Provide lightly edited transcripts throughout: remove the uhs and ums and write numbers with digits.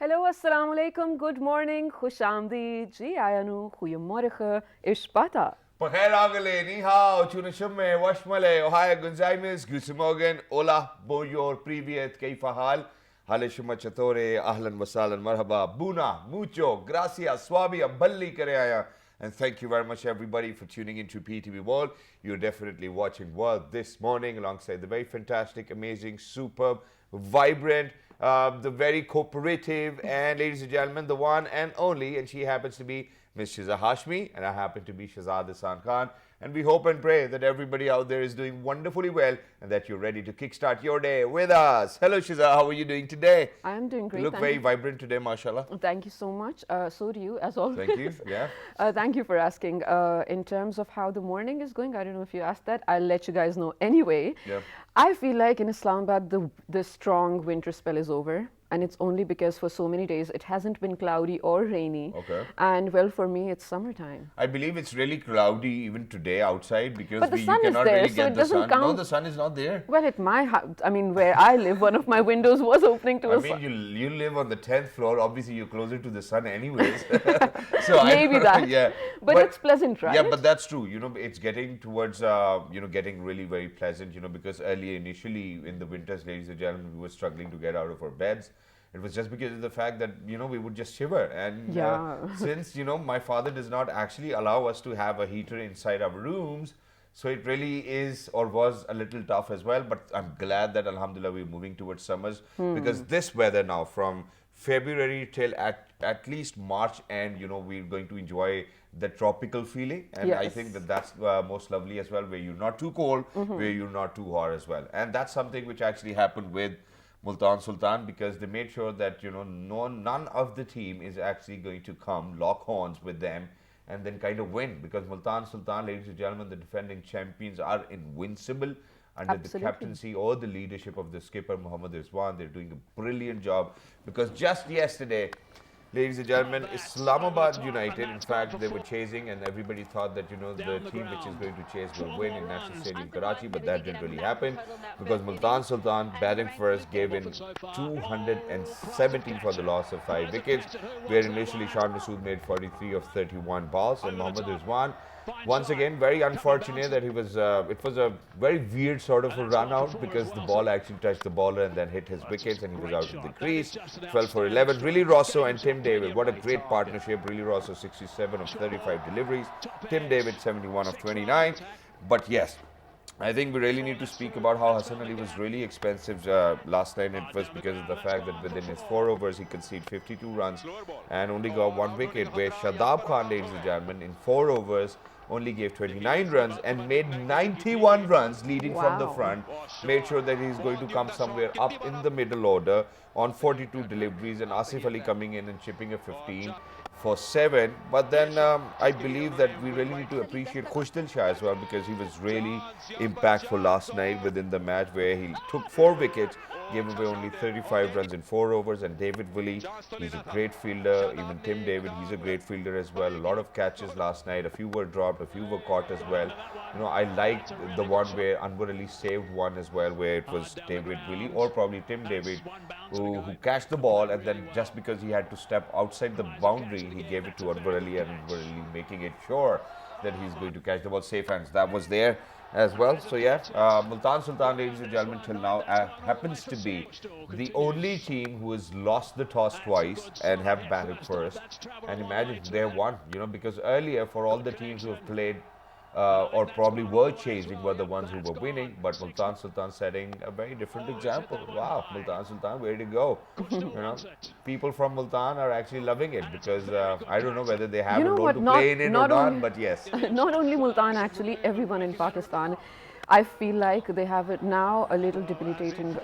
Hallo, assalamu alaikum, good morning, khush aamdeed, ji ayanu, goeiemorgen, ishpata. Pakhair agale, ni hao, tuna shumme, washmale, ohaya gunzaimis, gusumogan, ola, boyor, privyet, kaifa hal, hale shumma chatore, ahlan wasalan, marhaba, buna, mucho, gracias, swabia, balli kare aaya. And thank you very much, everybody, for tuning into PTV World. You're definitely watching World this morning alongside the very fantastic, amazing, superb, vibrant, the very cooperative, and ladies and gentlemen, the one and only, and she happens to be Miss Shiza Hashmi, and I happen to be Shahzad Hasan Khan. And we hope and pray that everybody out there is doing wonderfully well and that you're ready to kickstart your day with us. Hello, Shiza. How are you doing today? I'm doing great. You look very vibrant today, mashallah. Thank you so much. So do you, as always. Thank you. Yeah. Thank you for asking. In terms of how the morning is going, I don't know if you asked that. I'll let you guys know anyway. Yeah. I feel like in Islamabad, the strong winter spell is over. And it's only because for so many days it hasn't been cloudy or rainy. Okay. And well, for me, it's summertime. I believe it's really cloudy even today outside because But the you sun is cannot there, really so get it the doesn't sun. count. No, the sun is not there. Well, at my house, I mean, where I live, one of my windows was opening to I a mean, sun. you live on the 10th floor. Obviously, you're closer to the sun anyways. So Maybe that. Yeah. But it's pleasant, right? Yeah, but that's true. You know, it's getting towards, getting really very pleasant, because earlier, initially, in the winters, ladies and gentlemen, we were struggling to get out of our beds. It was just because of the fact that, we would just shiver. And since, my father does not actually allow us to have a heater inside our rooms, so it really is or was a little tough as well. But I'm glad that, alhamdulillah, we're moving towards summers because this weather now from February till at least March end, we're going to enjoy the tropical feeling. And I think that's most lovely as well, where you're not too cold, where you're not too hot as well. And that's something which actually happened with Multan Sultan, because they made sure that none of the team is actually going to come lock horns with them and then kind of win, because Multan Sultan, ladies and gentlemen, the defending champions, are invincible under the captaincy or the leadership of the skipper Mohammad Rizwan. They're doing a brilliant job, because just yesterday, ladies and gentlemen, Islamabad United, in fact, they were chasing, and everybody thought that, the team which is going to chase will win in National Stadium, Karachi, but that didn't really happen, because Multan Sultan, batting first, gave in 217 for the loss of 5 wickets, where initially Shan Masood made 43 of 31 balls, and Mohammad Rizwan, once again, very unfortunate that it was a very weird sort of a run out, because the ball actually touched the bowler and then hit his wickets and he was out of the crease. 12 for 11. Really Rosso and Tim David, what a great partnership. Really Rosso 67 of 35 deliveries. Tim David 71 of 29. But yes, I think we really need to speak about how Hassan Ali was really expensive last night. It was because of the fact that within his 4 overs he conceded 52 runs and only got 1 wicket, where Shadab Khan, ladies and gentlemen, in 4 overs only gave 29 runs and made 91 runs leading from the front. Made sure that he's going to come somewhere up in the middle order on 42 deliveries, and Asif Ali coming in and chipping a 15 for 7. But then I believe that we really need to appreciate Khushdil Shah as well, because he was really impactful last night within the match, where he took 4 wickets, gave away only 35 runs in 4 overs. And David Willey, he's a great fielder. Even Tim David, he's a great fielder as well. A lot of catches last night. A few were dropped, a few were caught as well. I liked the one where Anwar Ali saved one as well, where it was David Willey or probably Tim David who catched the ball, and then just because he had to step outside the boundary, he gave it to Anwar Ali, and Anwar Ali making it sure that he's going to catch the ball safe hands. That was there as well. So yeah, Multan Sultan, ladies and gentlemen, till now happens to be the only team who has lost the toss twice and have batted first. And imagine they have won, because earlier for all the teams who have played or probably were chasing were the ones who were winning, but Multan Sultan setting a very different example. Wow, Multan Sultan, where to go? People from Multan are actually loving it, because I don't know whether they have a role to play in it or not, but yes. Not only Multan, actually, everyone in Pakistan. I feel like they have it now a little debilitating,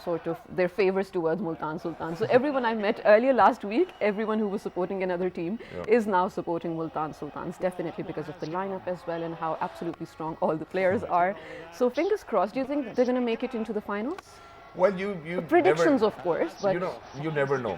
sort of their favors towards Multan Sultan. So everyone I met earlier last week, everyone who was supporting another team is now supporting Multan Sultans, definitely because of the lineup as well and how absolutely strong all the players are. So fingers crossed. Do you think they're going to make it into the finals? Well, you predictions, never, of course, but you never know.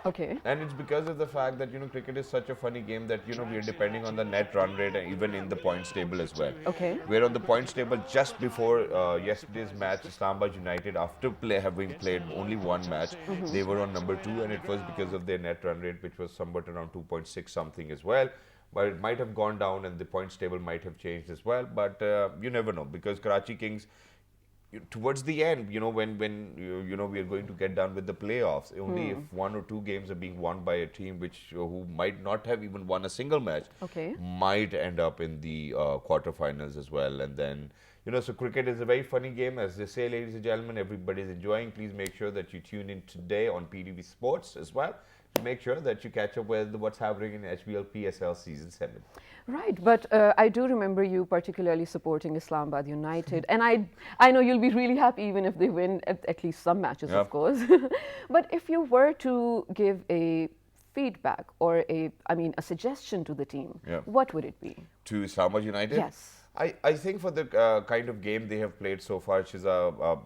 Okay. And it's because of the fact that, cricket is such a funny game that, we are depending on the net run rate and even in the points table as well. Okay. We're on the points table just before yesterday's match, Islamabad United, after having played only one match, they were on number 2, and it was because of their net run rate, which was somewhat around 2.6 something as well. But it might have gone down and the points table might have changed as well. But you never know, because Karachi Kings, towards the end, when we are going to get done with the playoffs, only if 1 or 2 games are being won by a team who might not have even won a single match, Okay. might end up in the quarterfinals as well. And then, so cricket is a very funny game, as they say, ladies and gentlemen. Everybody's enjoying. Please make sure that you tune in today on PTV Sports as well, to make sure that you catch up with what's happening in HBL PSL Season 7. Right, but I do remember you particularly supporting Islamabad United, and I know you'll be really happy even if they win at least some matches, of course. But if you were to give a feedback or a suggestion to the team, what would it be? To Islamabad United? Yes. I think for the kind of game they have played so far,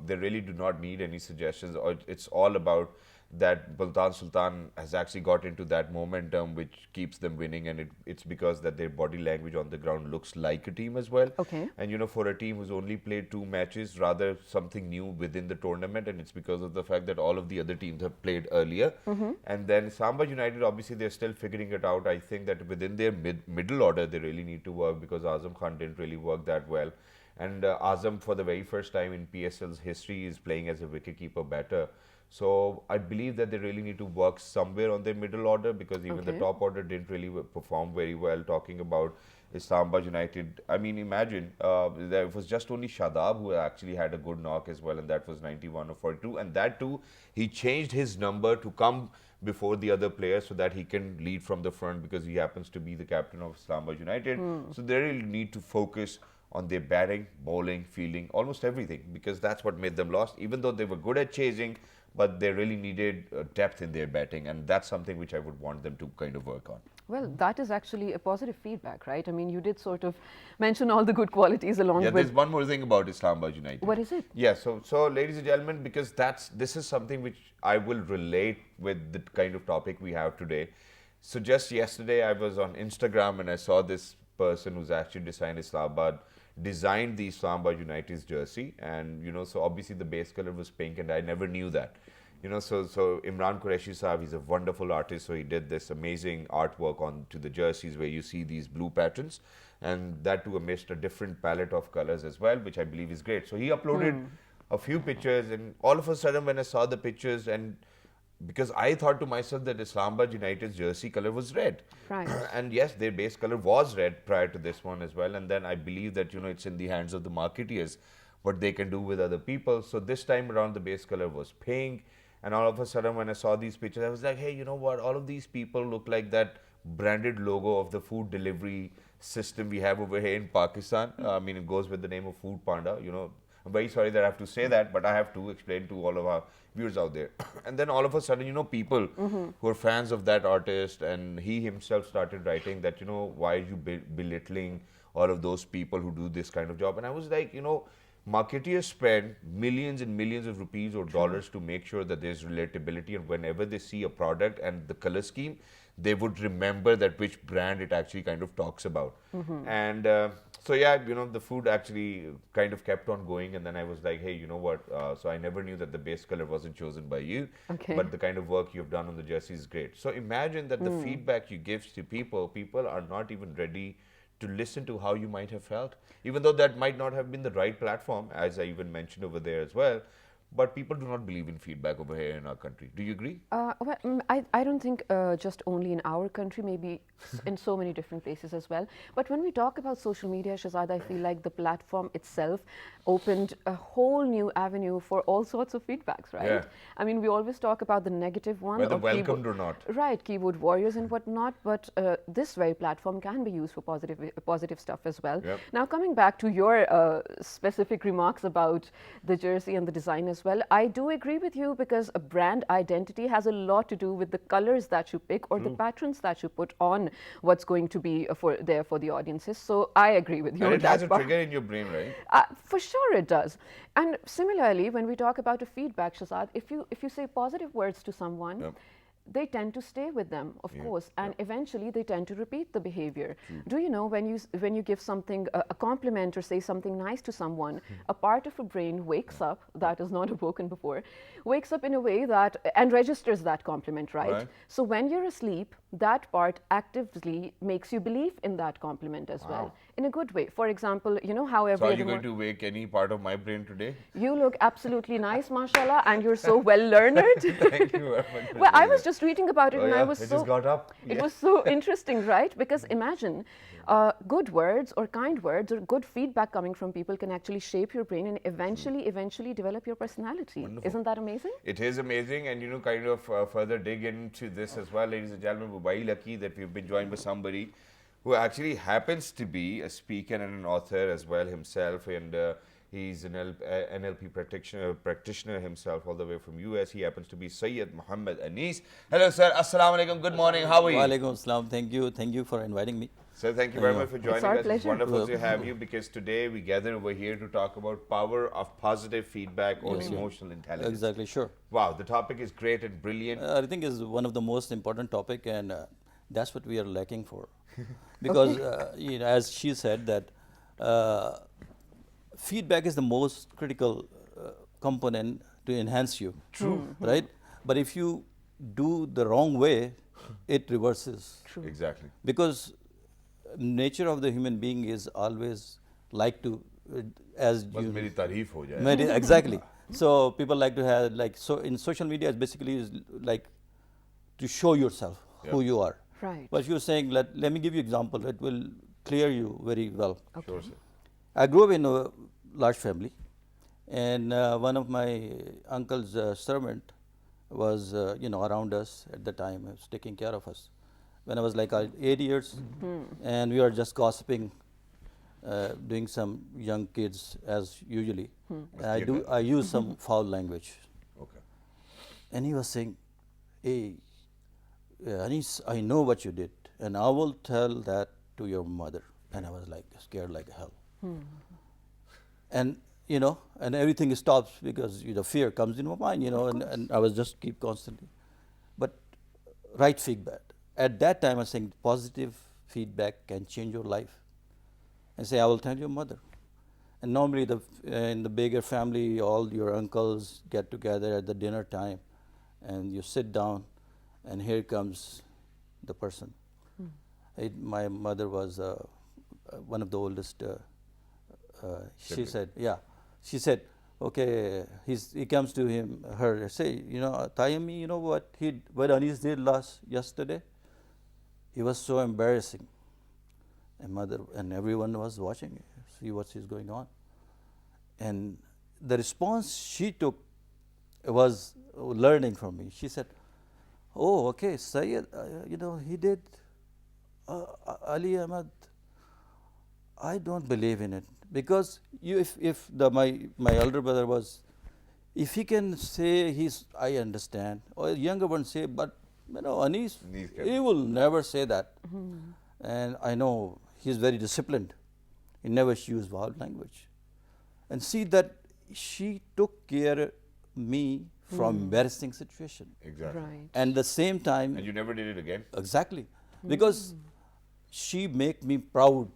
they really do not need any suggestions. It's all about that Multan Sultan has actually got into that momentum which keeps them winning, and it's because that their body language on the ground looks like a team as well. Okay. And for a team who's only played 2 matches, rather something new within the tournament, and it's because of the fact that all of the other teams have played earlier. And then Islamabad United, obviously they're still figuring it out. I think that within their middle order they really need to work, because Azam Khan didn't really work that well. And Azam, for the very first time in PSL's history, is playing as a wicketkeeper batter. So I believe that they really need to work somewhere on their middle order, because even the top order didn't really perform very well. Talking about Islamabad United, I mean, imagine there was just only Shadab who actually had a good knock as well, and that was 91 or 42. And that too, he changed his number to come before the other players so that he can lead from the front, because he happens to be the captain of Islamabad United. So they really need to focus on their batting, bowling, fielding, almost everything, because that's what made them lost. Even though they were good at chasing, but they really needed depth in their batting, and that's something which I would want them to kind of work on. Well, that is actually a positive feedback, right? I mean, you did sort of mention all the good qualities along with... there's one more thing about Islamabad United. What is it? Yeah, so ladies and gentlemen, because this is something which I will relate with the kind of topic we have today. So just yesterday I was on Instagram and I saw this person who's actually designed the Islamabad United's jersey, and so obviously the base color was pink, and I never knew that. So Imran Qureshi Saab, he's a wonderful artist, so he did this amazing artwork onto the jerseys where you see these blue patterns, and that too amidst a different palette of colors as well, which I believe is great. So he uploaded a few pictures, and all of a sudden when I saw the pictures, and because I thought to myself that Islamabad United's jersey color was red. Right. And yes, their base color was red prior to this one as well. And then I believe that, it's in the hands of the marketeers what they can do with other people. So this time around, the base color was pink. And all of a sudden, when I saw these pictures, I was like, hey, you know what? All of these people look like that branded logo of the food delivery system we have over here in Pakistan. I mean, it goes with the name of Food Panda, I'm very sorry that I have to say that, but I have to explain to all of our viewers out there. And then all of a sudden, people who are fans of that artist, and he himself started writing that, why are you belittling all of those people who do this kind of job? And I was like, marketeers spend millions and millions of rupees or dollars to make sure that there's relatability, and whenever they see a product and the color scheme, they would remember that which brand it actually kind of talks about. And so yeah, the food actually kind of kept on going, and then I was like, hey, you know what? So I never knew that the base color wasn't chosen by you, but the kind of work you've done on the jersey is great. So imagine that the feedback you give to people are not even ready to listen to how you might have felt, even though that might not have been the right platform, as I even mentioned over there as well. But people do not believe in feedback over here in our country. Do you agree? I don't think just only in our country, maybe in so many different places as well. But when we talk about social media, Shahzad, I feel like the platform itself opened a whole new avenue for all sorts of feedbacks, right? Yeah. I mean, we always talk about the negative one. Whether welcomed or not. Right, keyboard warriors and whatnot, but this very platform can be used for positive stuff as well. Yep. Now, coming back to your specific remarks about the jersey and the design as well, I do agree with you, because a brand identity has a lot to do with the colors that you pick or the patterns that you put on what's going to be for the audiences. So I agree with you. And on it has that a part. trigger in your brain, right? For sure it does. And similarly, when we talk about a feedback, Shahzad, if you say positive words to someone, they tend to stay with them, of course, and eventually they tend to repeat the behavior. Do you know when you give something a compliment or say something nice to someone, a part of a brain wakes up that is not awoken before, wakes up in a way that and registers that compliment, right? So when you're asleep, that part actively makes you believe in that compliment as well, in a good way. For example, you know how every So are other you going to wake any part of my brain today? you look absolutely nice, mashallah, and you're so well learned. Thank you very much. Well, I was just reading about it, Oh, and I yeah, was it so just got up. it was so interesting, right? Because imagine good words or kind words or good feedback coming from people can actually shape your brain and eventually develop your personality. Isn't that amazing? It is amazing, and you know, kind of further dig into this as well, ladies and gentlemen. We're very lucky that we've been joined by somebody who actually happens to be a speaker and an author as well himself, and he's an NLP practitioner himself, all the way from US. He happens to be Sayyid Muhammad Anis. Hello, sir. Assalamu alaikum. Good morning. How are you? Walaikum assalam. Thank you for inviting me. Sir, thank you very much for joining our us. It's pleasure. wonderful to have you, because today we gather over here to talk about power of positive feedback or emotional intelligence. Exactly, sure. Wow, the topic is great and brilliant. I think is one of the most important topic, and that's what we are lacking for, because you know, as she said that feedback is the most critical component to enhance you. True. Right? But if you do the wrong way, it reverses. True. Exactly. Because nature of the human being is always like to, as Bas you meri tareef ho jaye. exactly. So people like to have like, so in social media is basically is like to show yourself who you are. Right. But you're saying, let me give you example. It will clear you very well. Sure, sir. I grew up in a large family, and one of my uncle's servant was around us at the time. He was taking care of us. When I was like 8 years, and we were just gossiping, doing some young kids as usually. And I use some foul language. Okay. And he was saying, "Hey, Anis, I know what you did, and I will tell that to your mother." And I was like scared like hell. And and everything stops because fear comes in my mind, and I was just keep constantly. But right feedback. At that time, I was saying positive feedback can change your life. And say, I will tell your mother. And normally in the bigger family, all your uncles get together at the dinner time, and you sit down, and here comes the person. My mother was one of the oldest. She said, okay, he comes to her, say, Tayyami, what Anis did yesterday? It was so embarrassing. And mother and everyone was watching, see what is going on. And the response she took was learning from me. She said, oh, okay, Sayyid, he did Ali Ahmad. I don't believe in it, because if my elder brother was, if he can say I understand, or a younger one say, but Anis, he will never say that. And I know he's very disciplined. He never used wild language. And see that she took care of me from embarrassing situation. Exactly. Right. And the same time. And you never did it again? Exactly. Because she make me proud.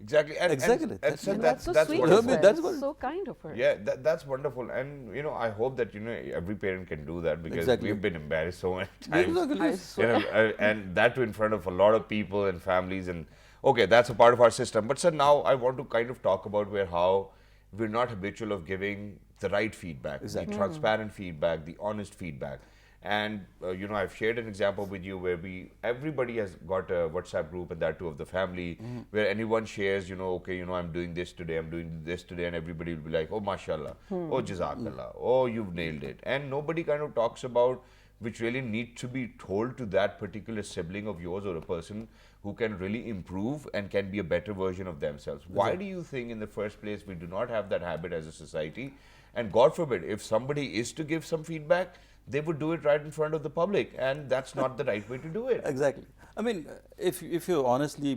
Exactly. And Exactly. sir, That's so that's sweet. wonderful. Of her. That's what- so kind of her. Yeah, that's wonderful. And I hope that every parent can do that, because Exactly. we've been embarrassed so many times. Exactly. I swear. And that too in front of a lot of people and families. And okay, that's a part of our system. But sir, now I want to kind of talk about how we're not habitual of giving the right feedback, Exactly. the transparent feedback, the honest feedback. And I've shared an example with you where everybody has got a WhatsApp group, and that too of the family, where anyone shares, okay, I'm doing this today, and everybody will be like, oh, mashallah, oh, jazakallah, oh, you've nailed it. And nobody kind of talks about which really need to be told to that particular sibling of yours, or a person who can really improve and can be a better version of themselves. Why do you think in the first place we do not have that habit as a society? And God forbid, if somebody is to give some feedback, they would do it right in front of the public, and that's not the right way to do it. Exactly. I mean, if you honestly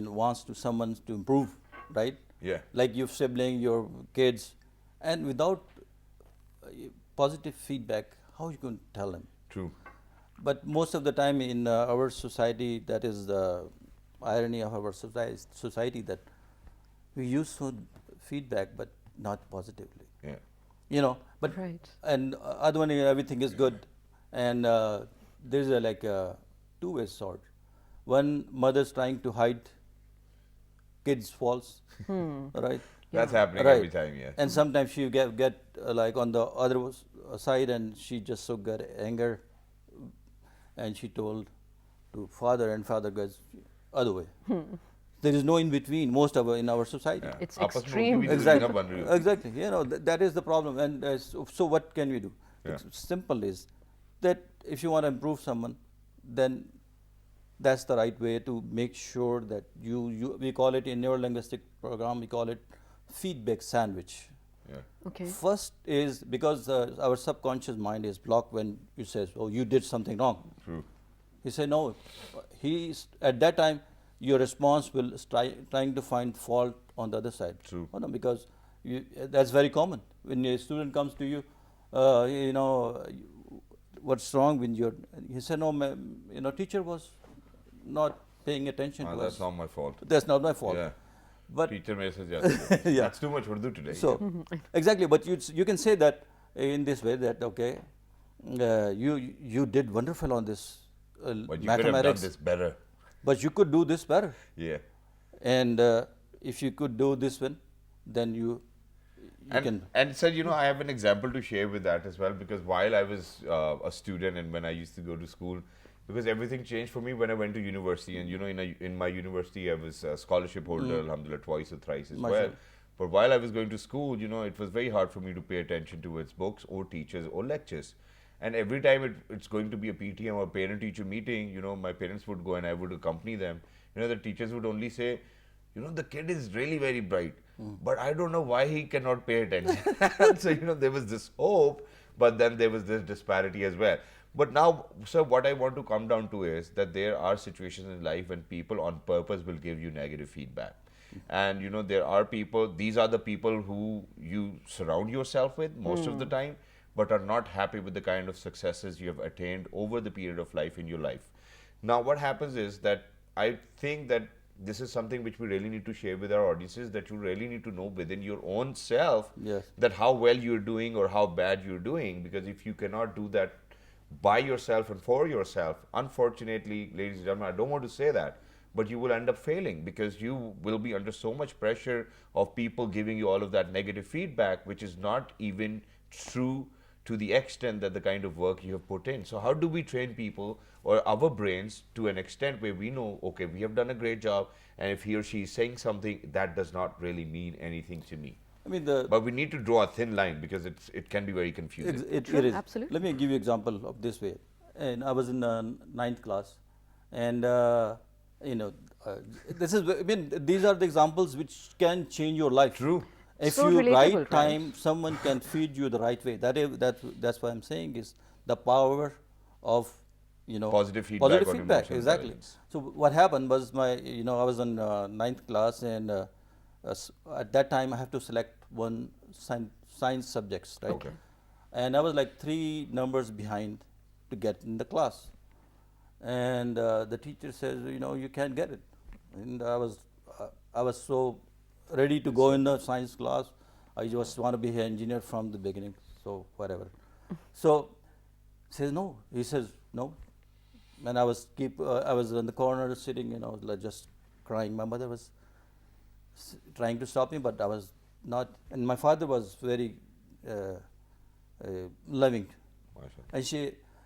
wants to someone to improve, right? Yeah. Like your sibling, your kids, and without positive feedback, how you going to tell them? True. but most of the time in our society, that is the irony of our society, that we use feedback but not positively. Yeah. You know, but Right. and other one, everything is good, and there's a like a two-way sword. One mother's trying to hide kids' faults, right? That's happening Right. every time, yeah. And sometimes she get like on the other side, and she just so got anger, and she told to father, and father goes other way. There is no in between. Most of in our society. Yeah. It's आपस में extreme. उनकी भी Exactly. दुनिया बन रही होती है. Exactly. You know that is the problem. And so what can we do? Yeah. It's simple is that if you want to improve someone, then that's the right way to make sure that you we call it in neurolinguistic program, we call it feedback sandwich. Yeah. Okay. First is because our subconscious mind is blocked when you say, oh, you did something wrong. True. He said, no. He's at that time, your response will trying to find fault on the other side. True. Oh, no, because that's very common. When a student comes to you, you know, what's wrong with your? He said, no, you know, teacher was not paying attention to That's us. not my fault. That's not my fault. Yeah. But Teacher may suggest. Yeah. That's too much Urdu today. so exactly, but you can say that in this way that okay, you did wonderful on this But you could have done mathematics, this better. but you could do this better. Yeah. And if you could do this one, then you can. And sir, you know, I have an example to share with that as well, because while I was a student and when I used to go to school, because everything changed for me when I went to university, and you know, in my university I was a scholarship holder, alhamdulillah, twice or thrice as well. Mashallah. But while I was going to school, you know, it was very hard for me to pay attention towards books or teachers or lectures. And every time it's going to be a PTM or parent-teacher meeting, you know, my parents would go and I would accompany them. You know, the teachers would only say, you know, the kid is really very bright, but I don't know why he cannot pay attention. So, you know, there was this hope, but then there was this disparity as well. But now, sir, what I want to come down to is that there are situations in life when people on purpose will give you negative feedback. And, you know, there are people, these are the people who you surround yourself with most of the time, but are not happy with the kind of successes you have attained over the period of life in your life. Now, what happens is that I think that this is something which we really need to share with our audiences, that you really need to know within your own self Yes. that how well you're doing or how bad you're doing. Because if you cannot do that by yourself and for yourself, unfortunately, ladies and gentlemen, I don't want to say that, but you will end up failing because you will be under so much pressure of people giving you all of that negative feedback, which is not even true to the extent that the kind of work you have put in. So how do we train people or our brains to an extent where we know, okay, we have done a great job, and if he or she is saying something, that does not really mean anything to me. I mean But we need to draw a thin line because it can be very confusing. it Sure, is. absolutely. Let me give you example of this way. And I was in ninth class, and you know, this is. I mean, these are the examples which can change your life. True. If So you relatable, right right? time, someone can feed you the right way. That's what I'm saying is the power of Positive feedback Positive on feedback, emotional exactly. intelligence. So what happened was I was in ninth class, and at that time I have to select one science subjects, right? Okay. And I was like 3 numbers behind to get in the class, and the teacher says, you can't get it, and I was so ready to go in the science class. I just want to be an engineer from the beginning, so whatever. So says no. He says no, and I was in the corner sitting, like just crying. My mother was trying to stop me, but I was not. And my father was very loving, and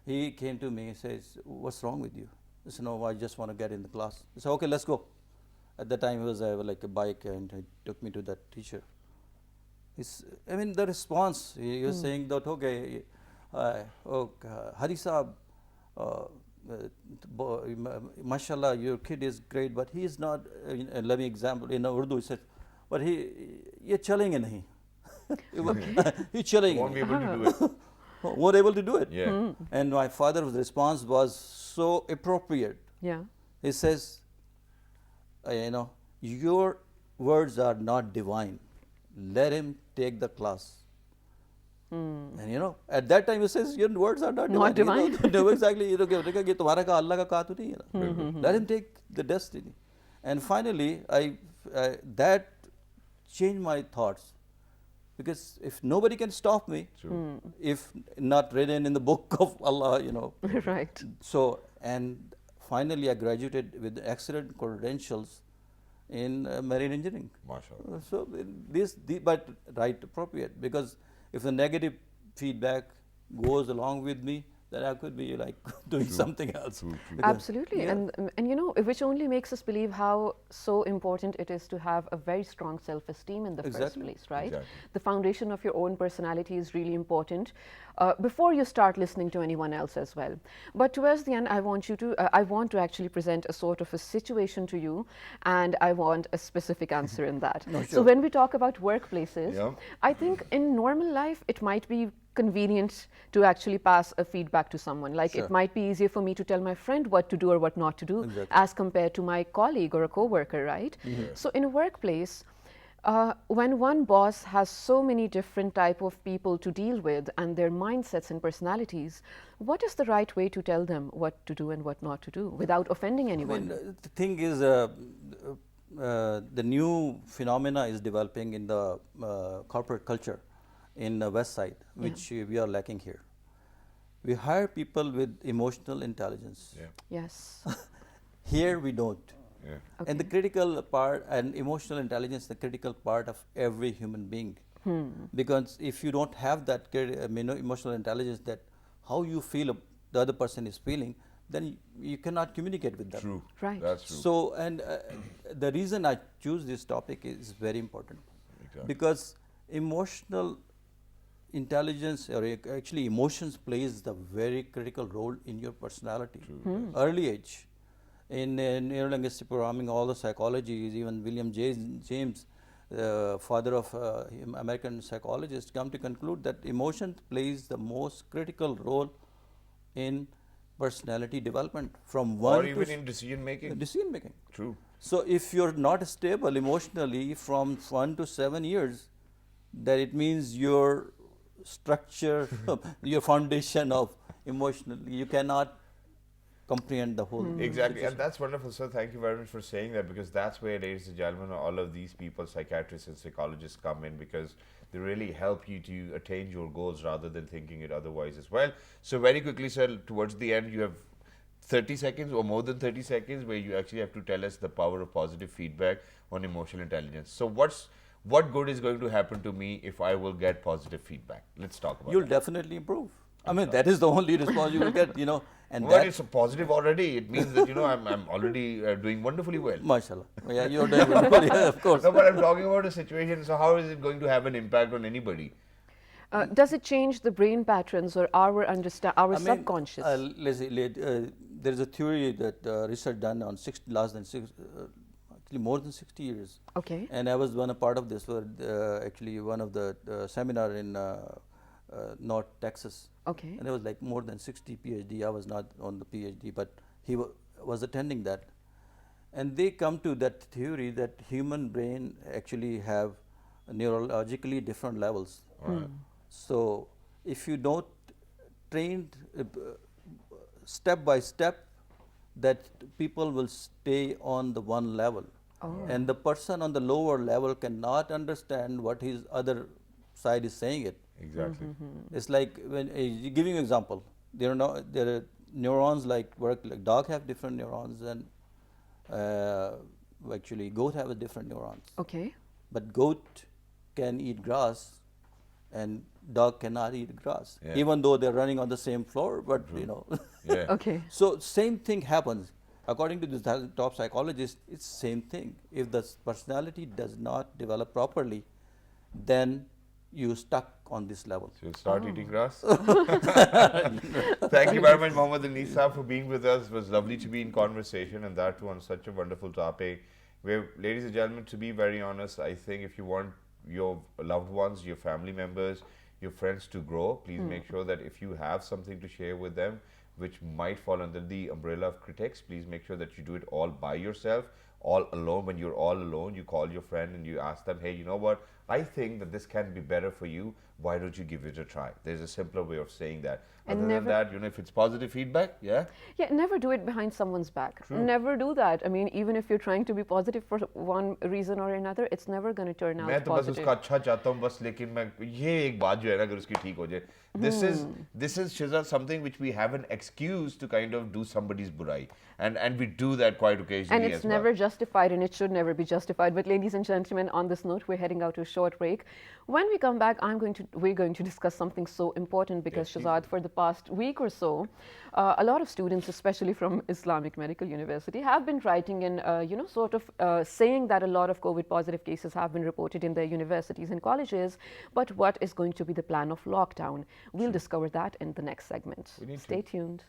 he came to me and says, "What's wrong with you?" I said, "No, I just want to get in the class." He said, "Okay, let's go." At that time, it was like a bike, and he took me to that teacher. The response, he was saying that, okay, Hari Saab, mashallah, your kid is great, but he is not, a loving example, in Urdu, he said, but ye chalenge nahi. He chalenge Won't be able to do it. Won't able to do it. Yeah. And my father's response was so appropriate. Yeah. He says, your words are not divine. Let him take the class. And you know, at that time he says, your words are not Not divine. divine. You know, exactly. You know, कि तुम्हारा का अल्लाह का कहा तो नहीं है ना. Let him take the destiny. And finally, that changed my thoughts, because if nobody can stop me, if not written in the book of Allah, you know. Right. So, and finally I graduated with excellent credentials in marine engineering. MashaAllah. So but right, appropriate, because if the negative feedback goes along with me, then I could be like doing something else. Because- Absolutely, yeah. and you know, which only makes us believe how so important it is to have a very strong self-esteem in the first Exactly. place, right? Exactly. The foundation of your own personality is really important before you start listening to anyone else as well. But towards the end, I want to actually present a sort of a situation to you, and I want a specific answer in that. No, So sure. when we talk about workplaces, Yeah. I think in normal life it might be convenient to actually pass a feedback to someone. Like Sure. it might be easier for me to tell my friend what to do or what not to do Exactly. as compared to my colleague or a coworker, right? So in a workplace, when one boss has so many different type of people to deal with and their mindsets and personalities, what is the right way to tell them what to do and what not to do without offending I anyone? mean, the thing is, the new phenomena is developing in the corporate culture in the West Side, which we are lacking here. We hire people with emotional intelligence. Yeah. Yes. Here we don't. Yeah. And the critical part, and emotional intelligence, the critical part of every human being. Because if you don't have that emotional intelligence, that how you feel the other person is feeling, then you cannot communicate with them. True. Right. That's true. So, and the reason I choose this topic is very important. Exactly. Because emotional intelligence, or actually emotions, plays the very critical role in your personality. Early age. In neurolinguistic programming, all the psychology, even William James, father of American psychologists, come to conclude that emotion plays the most critical role in personality development from one or to even in decision making. decision making. True. So if you're not stable emotionally from 1 to 7 years, then it means your structure, your foundation of emotionally, you cannot comprehend the whole Exactly, situation. and that's wonderful, sir. Thank you very much for saying that, because that's where, ladies and gentlemen, all of these people, psychiatrists and psychologists, come in, because they really help you to attain your goals rather than thinking it otherwise as well. So very quickly, sir, towards the end, you have 30 seconds or more than 30 seconds where you actually have to tell us the power of positive feedback on emotional intelligence. So what good is going to happen to me if I will get positive feedback? Let's talk about You'll that. definitely improve. I mean, that is the only response you will get, you know. And Well, that, it's a positive already. It means that, I'm already doing wonderfully well. mashallah. Yeah, you're doing wonderful, yeah, of course. No, but I'm talking about a situation. So how is it going to have an impact on anybody? Does it change the brain patterns or our I mean, subconscious? There is a theory that research done on actually more than 60 years. Okay. And I was a part of this, actually one of the seminar in North Texas. Okay. And there was like more than 60 PhD. I was not on the PhD, but he was attending that. And they come to that theory that human brain actually have neurologically different levels. So if you don't train step by step, that people will stay on the one level. And the person on the lower level cannot understand what his other side is saying it. Exactly. It's like when giving you an example, there are neurons like dog have different neurons, and actually goat have a different neurons. Okay. But goat can eat grass, and dog cannot eat grass, Yeah. even though they're running on the same floor. But you know, Yeah. Okay. so same thing happens. According to the top psychologist, it's same thing. If the personality does not develop properly, then you stuck on this level. So you'll start eating grass. Thank you very much, Mohammed Anisa, for being with us. It was lovely to be in conversation, and that too on such a wonderful topic. Where, ladies and gentlemen, to be very honest, I think if you want your loved ones, your family members, your friends to grow, please make sure that if you have something to share with them which might fall under the umbrella of critics, please make sure that you do it all by yourself, all alone. When you're all alone, you call your friend and you ask them, hey, you know what, I think that this can be better for you. Why don't you give it a try? There's a simpler way of saying that. And Other than never- that, if it's positive feedback, yeah. Yeah, never do it behind someone's back. Never do that. I mean, even if you're trying to be positive for one reason or another, it's never going to turn out मैं तो बस positive. उसका अच्छा चाहता हूँ बस, लेकिन मैं ये एक बात जो है ना, अगर उसकी ठीक हो जाए, this is Shiza, something which we have an excuse to kind of do somebody's burai, and we do that quite occasionally And it's as well. never justified, and it should never be justified. But ladies and gentlemen, on this note, we're heading out to a short break. When we come back, we're going to discuss something so important, because Yes, Shazad, for the past week or so, a lot of students, especially from Islamic Medical University, have been writing in, sort of saying that a lot of COVID positive cases have been reported in their universities and colleges. But what is going to be the plan of lockdown? We'll discover that in the next segment. Stay tuned.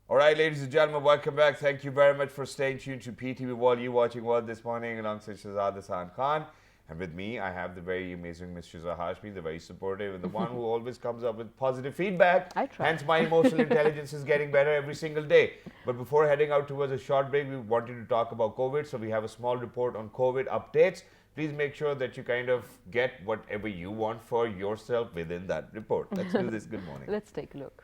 All right, ladies and gentlemen, welcome back. Thank you very much for staying tuned to PTV World. You watching World this morning alongside Shahzad Hassan Khan. And with me, I have the very amazing Miss Shiza Hashmi, the very supportive, and the one who always comes up with positive feedback. I try. Hence, my emotional intelligence is getting better every single day. But before heading out towards a short break, we wanted to talk about COVID. So we have a small report on COVID updates. Please make sure that you kind of get whatever you want for yourself within that report. Let's do this. Good morning. Let's take a look.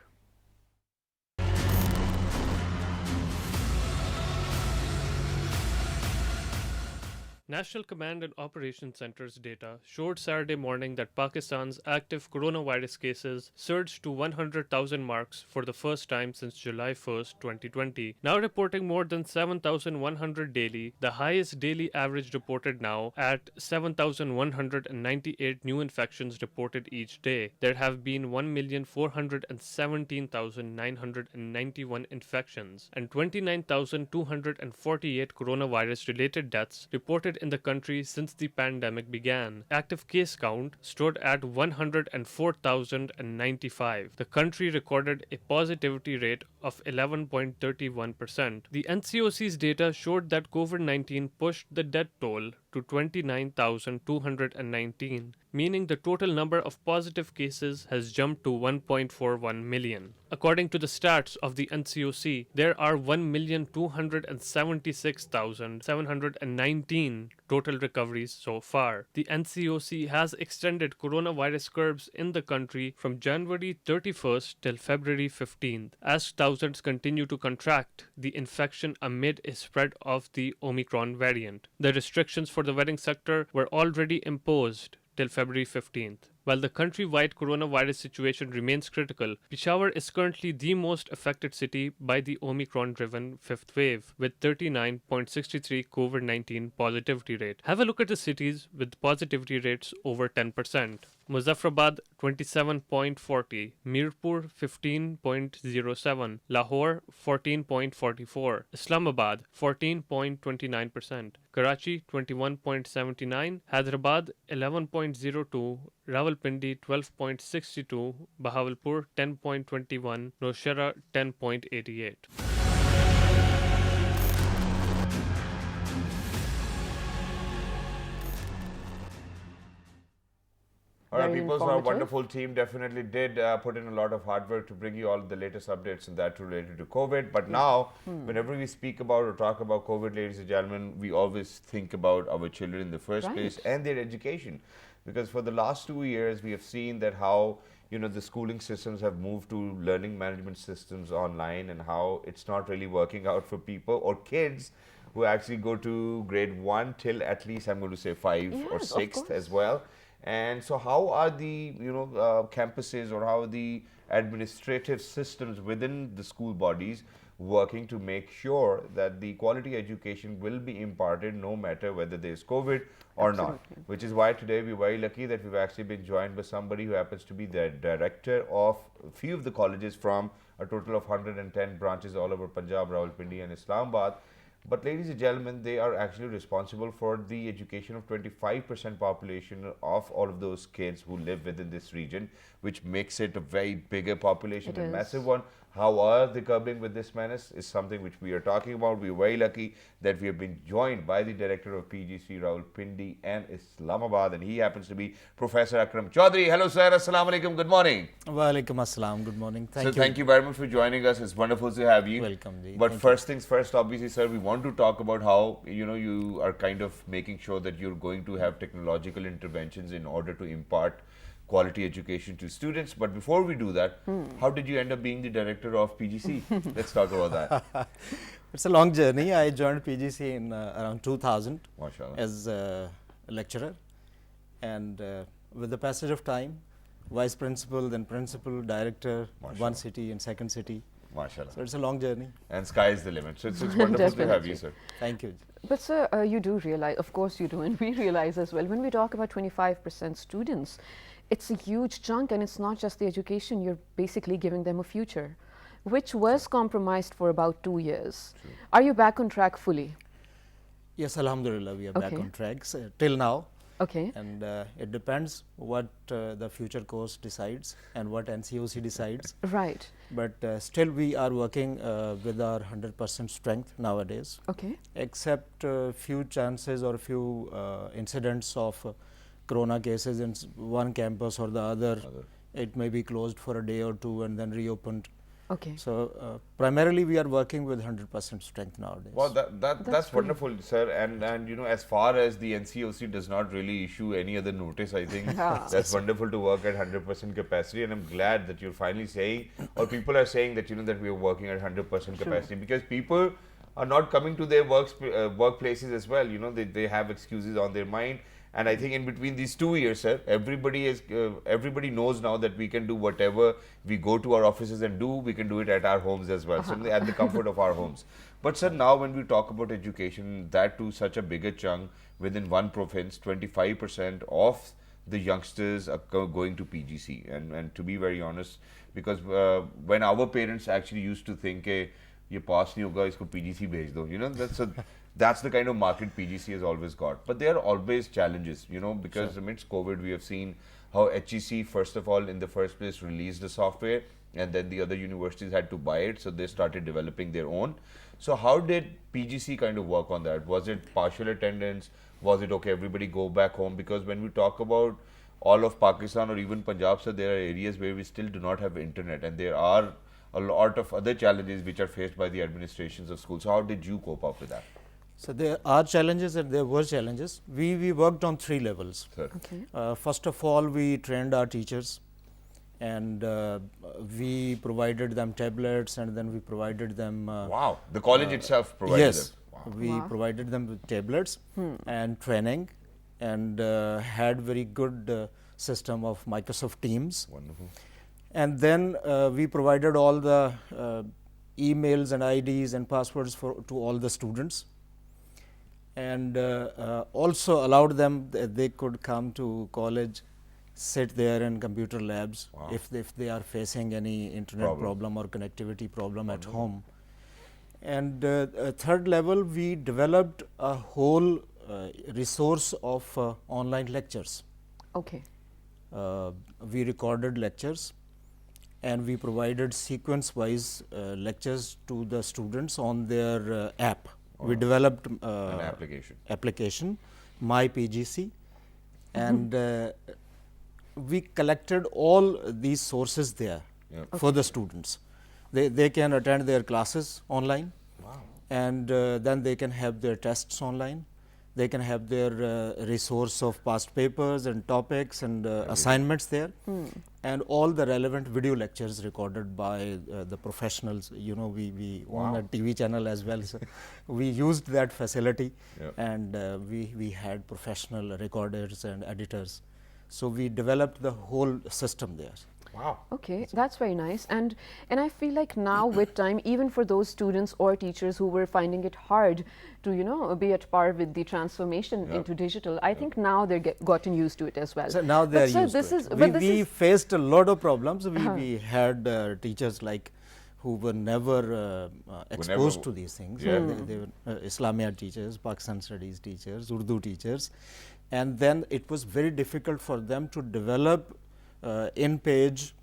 National Command and Operations Center's data showed Saturday morning that Pakistan's active coronavirus cases surged to 100,000 marks for the first time since July 1st, 2020, now reporting more than 7,100 daily, the highest daily average reported now at 7,198 new infections reported each day. There have been 1,417,991 infections and 29,248 coronavirus-related deaths reported in the country since the pandemic began. Active case count stood at 104,095. The country recorded a positivity rate of 11.31%. The NCOC's data showed that COVID-19 pushed the death toll to 29,219, meaning the total number of positive cases has jumped to 1.41 million. According to the stats of the NCOC, there are 1,276,719 total recoveries so far. The NCOC has extended coronavirus curbs in the country from January 31st till February 15th, as thousands continue to contract the infection amid a spread of the Omicron variant. The restrictions for the wedding sector were already imposed till February 15th. While the countrywide coronavirus situation remains critical, Peshawar is currently the most affected city by the Omicron-driven fifth wave, with 39.63 COVID-19 positivity rate. Have a look at the cities with positivity rates over 10%. Muzaffarabad 27.40, Mirpur 15.07, Lahore 14.44, Islamabad 14.29%, Karachi 21.79, Hyderabad 11.02, Rawalpindi 12.62, Bahawalpur 10.21, Nowshera 10.88. All right, Very people, so our informative. wonderful team definitely did put in a lot of hard work to bring you all the latest updates and that related to COVID. But now, whenever we speak about or talk about COVID, ladies and gentlemen, we always think about our children in the first place Right. and their education. Because for the last 2 years, we have seen that how, the schooling systems have moved to learning management systems online and how it's not really working out for people or kids who actually go to grade 1 till at least, I'm going to say, 5 or Yes, of 6th as course. well. And so, how are the campuses or how are the administrative systems within the school bodies working to make sure that the quality education will be imparted no matter whether there is COVID or not? Absolutely. Which is why today we're very lucky that we've actually been joined by somebody who happens to be the director of a few of the colleges from a total of 110 branches all over Punjab, Rawalpindi, and Islamabad. But ladies and gentlemen, they are actually responsible for the education of 25% population of all of those kids who live within this region, which makes it a very bigger population It and is. massive one. How are they coping with this menace is something which we are talking about. We are very lucky that we have been joined by the director of PGC Rawalpindi and Islamabad, and he happens to be Professor Akram Chaudhary. Hello, sir. Assalamu alaikum. Good morning. Walaikum assalam. Good morning. Thank you. Thank you very much for joining us. It's wonderful to have you. Welcome, Ji. But Thank first things first, obviously, sir, we want to talk about how you are kind of making sure that you're going to have technological interventions in order to impart quality education to students. But before we do that, how did you end up being the director of PGC? Let's talk about that. It's a long journey. I joined PGC in around 2000 MashaAllah. as a lecturer, and with the passage of time, vice principal, then principal, director, one Mashallah. city and second city. MashaAllah. So it's a long journey. And sky is the limit. So it's wonderful to have you, Definitely. sir. Thank you. But sir, you do realize, of course you do, and we realize as well, when we talk about 25% students, it's a huge chunk, and it's not just the education, you're basically giving them a future, which was compromised for about 2 years. Are you back on track fully? Yes, alhamdulillah, we are back Okay. on tracks till now. Okay. And it depends what the future course decides and what NCOC decides. Right. But still we are working with our 100% strength nowadays, Okay. except few chances or few incidents of corona cases in one campus or the other. It may be closed for a day or two and then reopened. Okay. So primarily we are working with 100% strength nowadays. Well, that's wonderful, sir. And as far as the NCOC does not really issue any other notice, I think Yeah. that's wonderful to work at 100% capacity. And I'm glad that you're finally saying, or people are saying that that we are working at 100% capacity, because people are not coming to their workplaces as well. They have excuses on their mind. And I think in between these 2 years, sir, everybody knows now that we can do whatever we go to our offices and do, we can do it at our homes as well, certainly at the comfort of our homes. But sir, now when we talk about education, that too such a bigger chunk within one province, 25% of the youngsters are going to PGC. And to be very honest, because when our parents actually used to think, hey, ये पास नहीं होगा इसको PGC भेज दो, that's the kind of market PGC has always got. But there are always challenges, because amidst COVID we have seen how HEC first of all in the first place released the software, and then the other universities had to buy it, so they started developing their own. So how did PGC kind of work on that? Was it partial attendance? Was it okay, everybody go back home? Because when we talk about all of Pakistan or even Punjab, so there are areas where we still do not have internet, and there are a lot of other challenges which are faced by the administrations of schools. So how did you cope up with that? So there are challenges and there were challenges. We worked on 3 levels. Sir. Okay. First of all, we trained our teachers, and we provided them tablets, and then we provided them Wow, the college itself provided yes, them. Wow. we Wow. provided them with tablets and training, and had very good system of Microsoft Teams. Wonderful. And then we provided all the emails and IDs and passwords to all the students, and also allowed them that they could come to college, sit there in computer labs if they are facing any internet problem or connectivity problem at home. And third level, we developed a whole resource of online lectures. Okay. We recorded lectures, and we provided sequence wise lectures to the students on their app. We developed An application, My PGC, and we collected all these sources there for the students. They can attend their classes online, and then they can have their tests online. They can have their resource of past papers and topics and assignments there, and all the relevant video lectures recorded by the professionals. You know, we own a TV channel as well, so we used that facility, and we had professional recorders and editors. So we developed the whole system there. Wow. Okay, that's very nice. And I feel like now with time, even for those students or teachers who were finding it hard to, you know, be at par with the transformation into digital, I think now they're gotten used to it as well. So now they are used to it. We faced a lot of problems. We had teachers like who were never exposed to these things. They were Islamiyat teachers, Pakistan studies teachers, Urdu teachers, and then it was very difficult for them to develop in-page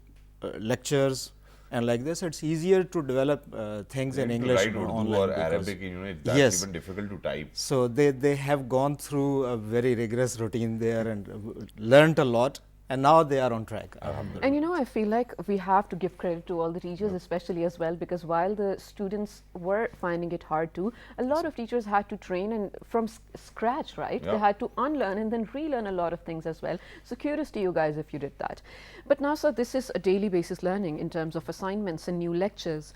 lectures and like this. It's easier to develop things in English or online or Arabic, you know, that's even difficult to type. So they have gone through a very rigorous routine there and learnt a lot, and now they are on track. And you know, I feel like we have to give credit to all the teachers, especially as well, because while the students were finding it hard too, a lot of teachers had to train and from scratch, right? They had to unlearn and then relearn a lot of things as well. So kudos to you guys if you did that. But now, sir, this is a daily basis learning in terms of assignments and new lectures.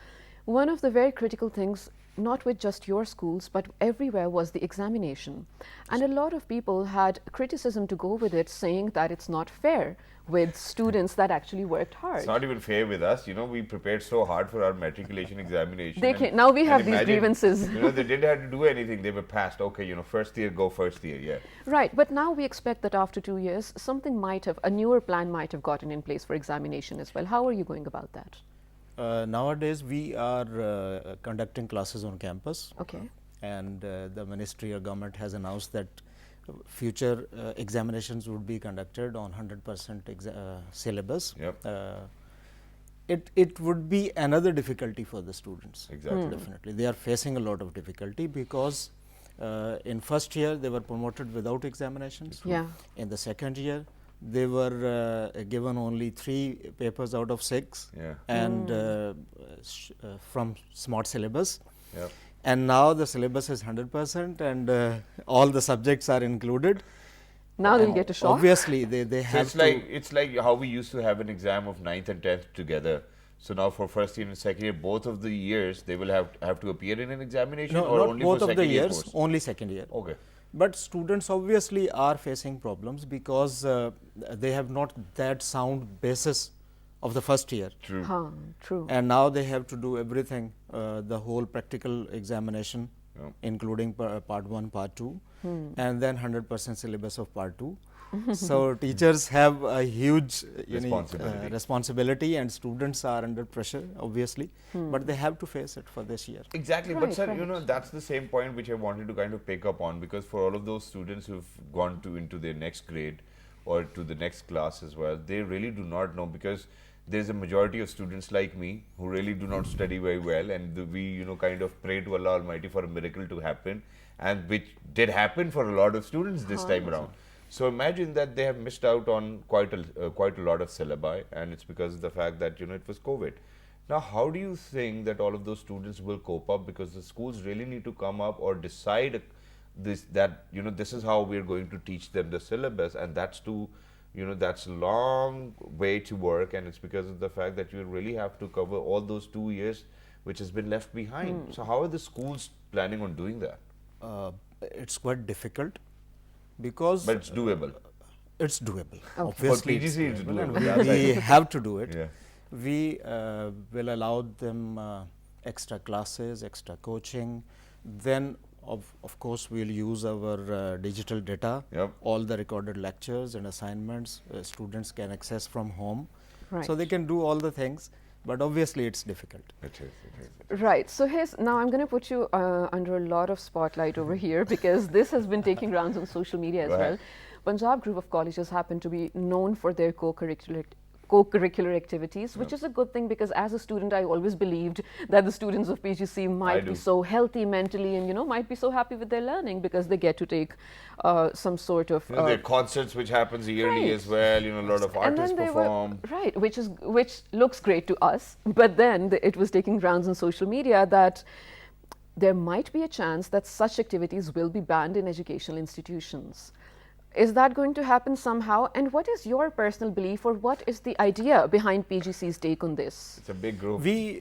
One of the very critical things, not with just your schools, but everywhere, was the examination. And a lot of people had criticism to go with it, saying that it's not fair with students that actually worked hard. It's not even fair with us. You know, we prepared so hard for our matriculation examination. Now we have these imagine, grievances. You know, they didn't have to do anything. They were passed. Okay, you know, first year, go first year, yeah. Right, but now we expect that after 2 years, something might have, a newer plan might have gotten in place for examination as well. How are you going about that? Nowadays, we are conducting classes on campus. Okay. And the ministry or government has announced that future examinations would be conducted on 100% syllabus. It would be another difficulty for the students. Exactly. Definitely. They are facing a lot of difficulty because in first year they were promoted without examinations. Yeah. In the second year, they were given only 3 papers out of 6 and from smart syllabus. And now the syllabus is 100% and all the subjects are included. Now they'll get a shock. Obviously, they have So it's like how we used to have an exam of 9th and 10th together. So now for first year and second year, both of the years, they will have to appear in an examination, no, or not only both for of the second year years, course? only second year. Okay. But students obviously are facing problems because they have not that sound basis of the first year. True. True. And now they have to do everything, the whole practical examination, including part 1, part 2, and then 100% syllabus of part 2. So teachers have a huge responsibility, and students are under pressure, obviously, but they have to face it for this year. Exactly, but sir, you know, that's the same point which I wanted to kind of pick up on, because for all of those students who've gone into their next grade or to the next class as well, they really do not know, because there's a majority of students like me who really do not study very well, and we, you know, kind of pray to Allah Almighty for a miracle to happen, and which did happen for a lot of students this time around. So imagine that they have missed out on quite a lot of syllabi, and it's because of the fact that, you know, it was COVID. Now, how do you think that all of those students will cope up? Because the schools really need to come up or decide that you know, this is how we're going to teach them the syllabus, and that's a long way to work, and it's because of the fact that you really have to cover all those 2 years which has been left behind. So how are the schools planning on doing that? It's quite difficult because But it's doable. It's doable. Okay. Obviously, For PGC, it's and doable. we, That's we like- have to do it. Yeah. We will allow them extra classes, extra coaching. Then, of course, we'll use our digital data. Yep. All the recorded lectures and assignments students can access from home. Right. So they can do all the things, but obviously it's difficult. It is. Right. So here's now I'm going to put you under a lot of spotlight over here because this has been taking rounds on social media as Go well. ahead. Punjab group of colleges happen to be known for their co-curricular activities, which is a good thing because as a student I always believed that the students of PGC might be do. so healthy mentally and might be so happy with their learning because they get to take some sort of You know, there are concerts which happens yearly Right. as well. You know, a lot of and artists then they perform. were right, which looks great to us, but then it was taking rounds on social media that there might be a chance that such activities will be banned in educational institutions. Is that going to happen somehow? And what is your personal belief, or what is the idea behind PGC's take on this? It's a big group. We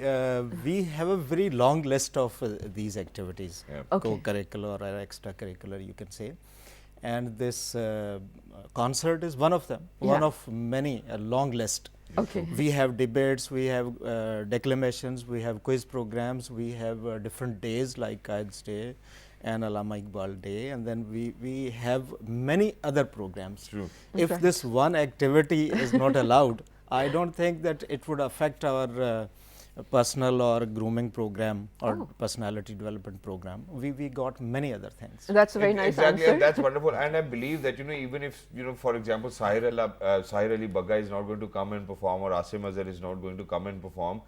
have a very long list of these activities, Yeah. Okay. co-curricular or extracurricular, you can say, and this concert is one of them, one Yeah. of many, a long list. Okay. We have debates, we have declamations, we have quiz programs, we have different days like Qaid's Day and Allama Iqbal Day, and then we have many other programs. True. If Right. this one activity is not allowed, I don't think that it would affect our personal or grooming program or Oh. personality development program. We got many other things. That's a very nice Exactly, answer. and that's wonderful. And I believe that even if for example, Sahir Ali Bagga is not going to come and perform, or Asim Azhar is not going to come and perform,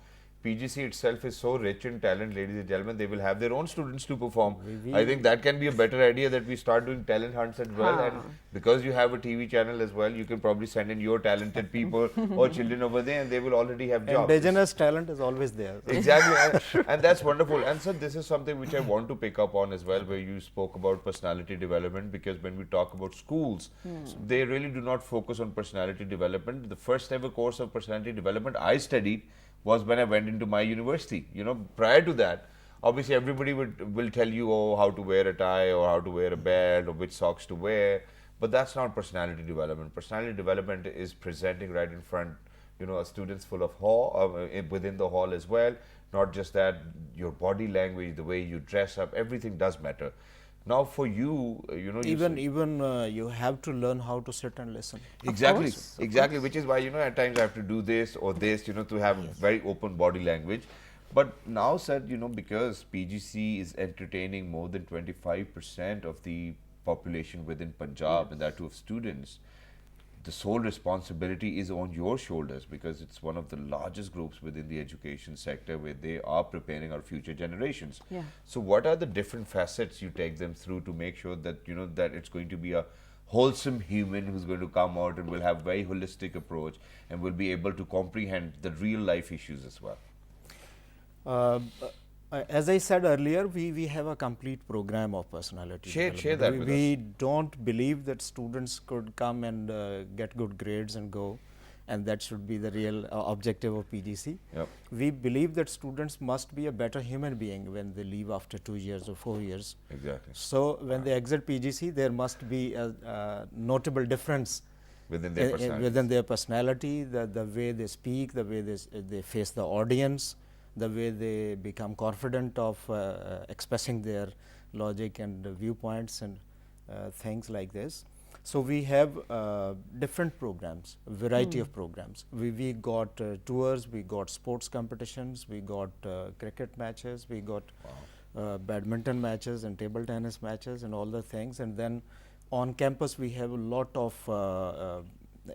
PGC itself is so rich in talent, ladies and gentlemen. They will have their own students to perform. I think that can be a better idea, that we start doing talent hunts as well. And because you have a TV channel as well, you can probably send in your talented people or children over there, and they will already have jobs. Indigenous talent is always there. Exactly, and that's wonderful. And so this is something which I want to pick up on as well, where you spoke about personality development, because when we talk about schools, they really do not focus on personality development. The first ever course of personality development I studied was when I went into my university. Prior to that, obviously everybody will tell you, how to wear a tie or how to wear a belt or which socks to wear, but that's not personality development. Personality development is presenting right in front, a students full of hall, within the hall as well. Not just that, your body language, the way you dress up, everything does matter. Now for you, Even you have to learn how to sit and listen. Exactly, course, exactly. Which is why at times I have to do this or this, to have very open body language. But now, sir, because PGC is entertaining more than 25% of the population within Punjab, and that too of students, the sole responsibility is on your shoulders, because it's one of the largest groups within the education sector where they are preparing our future generations. Yeah. So what are the different facets you take them through to make sure that that it's going to be a wholesome human who's going to come out and will have very holistic approach and will be able to comprehend the real life issues as well? As I said earlier, we have a complete program of personality Share development. that with we don't believe that students could come and get good grades and go, and that should be the real objective of PGC. Yep. We believe that students must be a better human being when they leave after 2 years or 4 years. Exactly. So when they exit PGC, there must be a notable difference Within their personality. within their personality, the way they speak, the way they face the audience, the way they become confident of expressing their logic and viewpoints and things like this. So we have different programs, variety of programs. We got tours, we got sports competitions, we got cricket matches, we got badminton matches and table tennis matches and all the things. And then on campus we have a lot of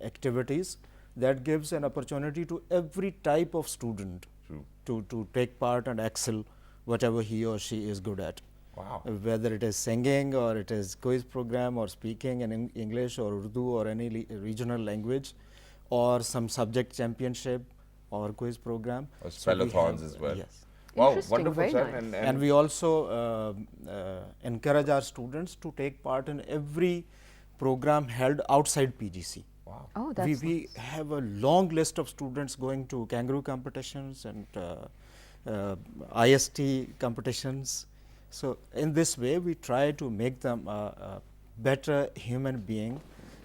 activities that gives an opportunity to every type of student to take part and excel whatever he or she is good at. Wow. Whether it is singing or it is quiz program or speaking in English or Urdu or any regional language, or some subject championship or quiz program. Or So we spellathons have, as well. Yes. Wow, Interesting, wonderful, very sir. nice. And we also encourage our students to take part in every program held outside PGC. Wow. Oh, that's We have a long list of students going to kangaroo competitions and IST competitions. So in this way, we try to make them a better human being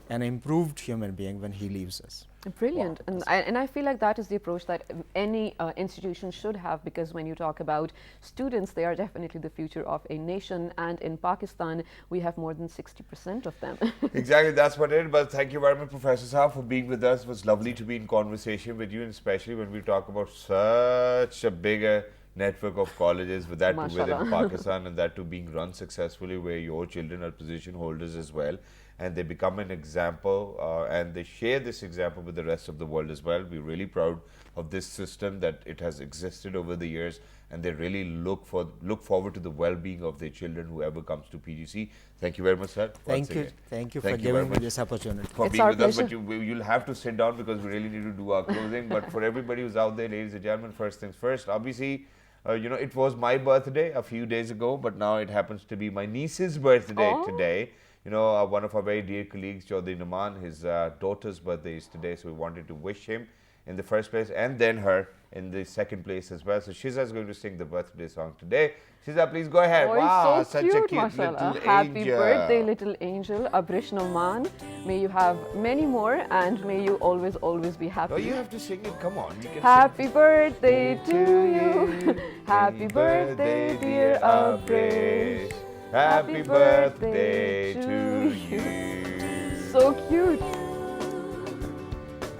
an improved human being when he leaves us. Brilliant. And I feel like that is the approach that any institution should have, because when you talk about students, they are definitely the future of a nation. And in Pakistan, we have more than 60% of them. Exactly, that's what it is. But thank you very much, Professor Saab, for being with us. It was lovely to be in conversation with you, and especially when we talk about such a bigger network of colleges with that too within Mashallah. Pakistan, and that too being run successfully, where your children are position holders as well, and they become an example, and they share this example with the rest of the world as well. We're really proud of this system, that it has existed over the years, and they really look forward to the well-being of their children, whoever comes to PGC. Thank you very much, sir. Thank you for Thank you very giving me much this opportunity. for It's being our with us, but pleasure. you'll have to sit down because we really need to do our closing. But for everybody who's out there, ladies and gentlemen, first things first, obviously, it was my birthday a few days ago, but now it happens to be my niece's birthday today. One of our very dear colleagues, Chaudhry Naman, his daughter's birthday is today, so we wanted to wish him in the first place and then her in the second place as well. So Shiza is going to sing the birthday song today. Shiza, please go ahead. Oh, Wow, so such cute, a cute mashallah. little Happy angel. birthday, little angel, Abrish Noman. May you have many more, and may you always, always be happy. Oh, you have to sing it. Come on. You can Happy birthday to you. Happy birthday, dear Abrish. Happy birthday to you. So cute.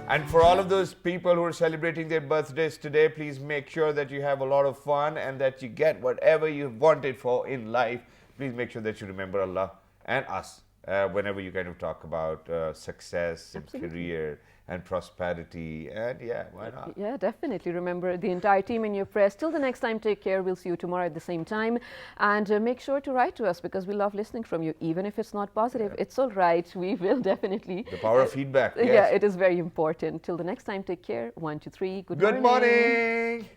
And for all of those people who are celebrating their birthdays today, please make sure that you have a lot of fun and that you get whatever you wanted for in life. Please make sure that you remember Allah and us whenever you kind of talk about success and career and prosperity. And yeah, why not? Yeah, definitely. Remember the entire team in your prayers. Till the next time, take care. We'll see you tomorrow at the same time. And make sure to write to us, because we love listening from you. Even if it's not positive, it's all right. We will definitely. The power of feedback. Yes. Yeah, it is very important. Till the next time, take care. 1, 2, 3. Good Good morning.